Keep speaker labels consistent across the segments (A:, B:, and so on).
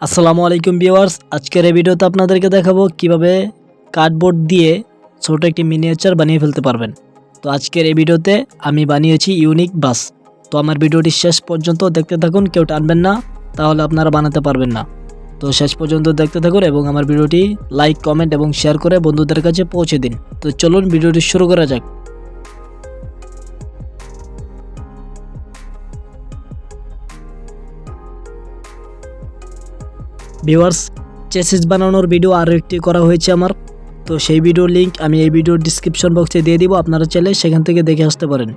A: আসসালামু আলাইকুম ভিউয়ার্স, আজকের এই ভিডিওতে আপনাদেরকে দেখাবো কিভাবে কার্ডবোর্ড দিয়ে ছোট একটি মিনিয়েচার বানিয়ে ফেলতে পারবেন। তো আজকের এই ভিডিওতে আমি বানিয়েছি ইউনিক বাস। তো আমার ভিডিওটি শেষ পর্যন্ত দেখতে থাকুন, কেউ টানবেন না, তাহলে আপনারা বানাতে পারবেন না। তো শেষ পর্যন্ত দেখতে থাকুন এবং আমার ভিডিওটি লাইক, কমেন্ট এবং শেয়ার করে বন্ধুদের কাছে পৌঁছে দিন। তো চলুন ভিডিওটি শুরু করা যাক। ভিউয়ার্স, চেসিস বানানোর ভিডিও আরও একটি করা হয়েছে আমার। তো সেই ভিডিওর লিঙ্ক আমি এই ভিডিওর ডিসক্রিপশন বক্সে দিয়ে দিব, আপনারা চাইলে সেখান থেকে দেখে আসতে পারেন।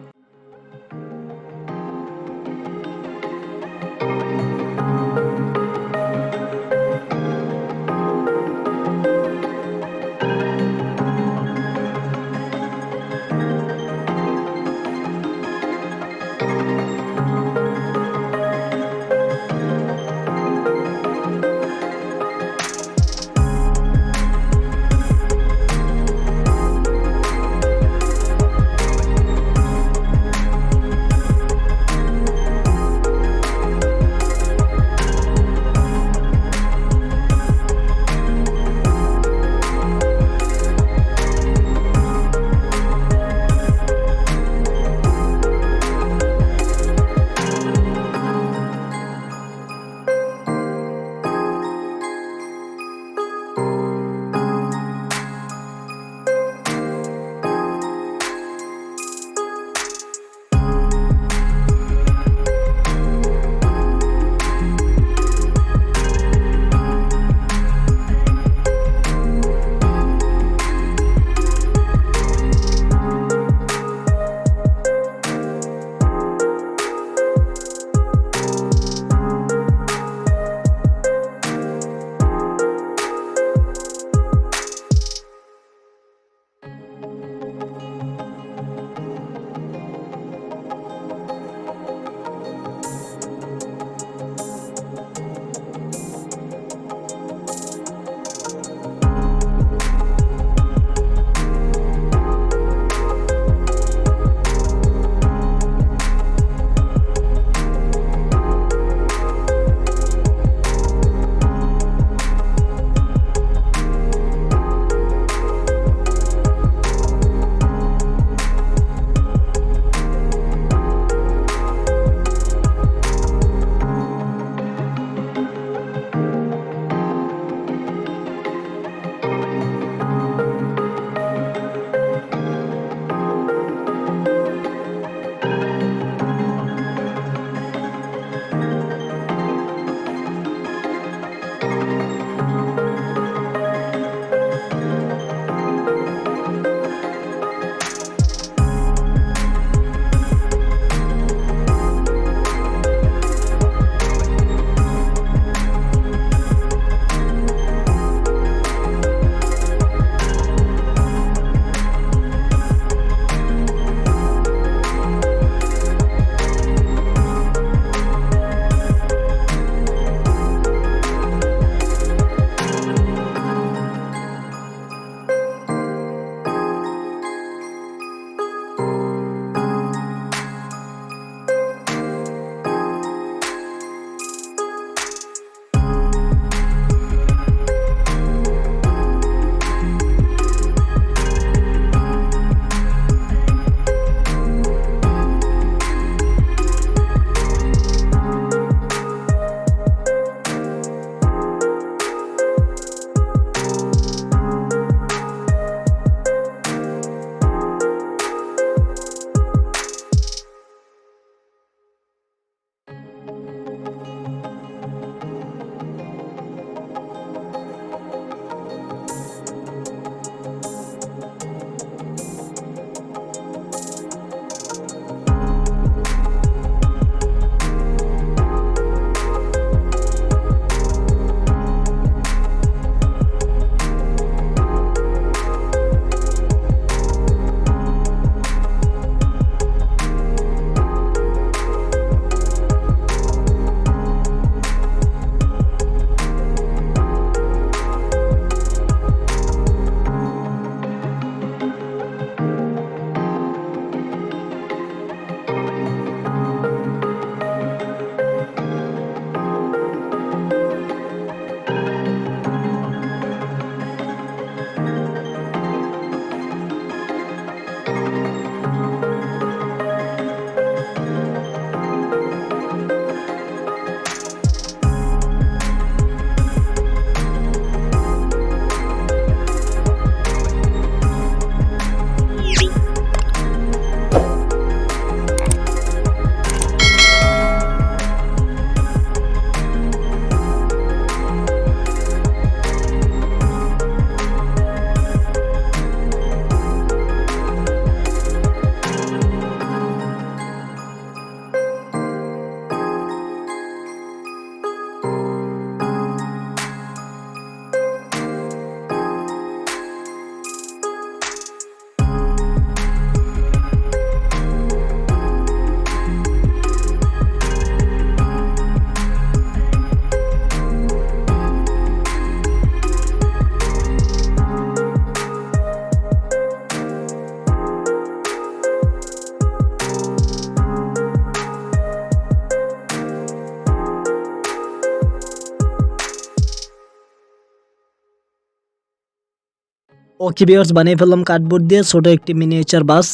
A: ওকে ভিউয়ার্স, বানিয়ে ফেললাম কার্ডবোর্ড দিয়ে ছোট একটি মিনিয়েচার বাস।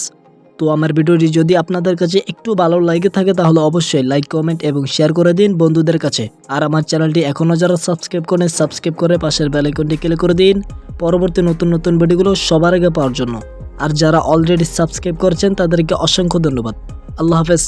A: তো আমার ভিডিওটি যদি আপনাদের কাছে একটু ভালো লাগে থাকে তাহলে অবশ্যই লাইক, কমেন্ট এবং শেয়ার করে দিন বন্ধুদের কাছে। আর আমার চ্যানেলটি এখনও যারা সাবস্ক্রাইব করে পাশের বেল আইকনটি ক্লিক করে দিন পরবর্তী নতুন নতুন ভিডিওগুলো সবার আগে পাওয়ার জন্য। আর যারা অলরেডি সাবস্ক্রাইব করেছেন তাদেরকে অসংখ্য ধন্যবাদ। আল্লাহ হাফেজ।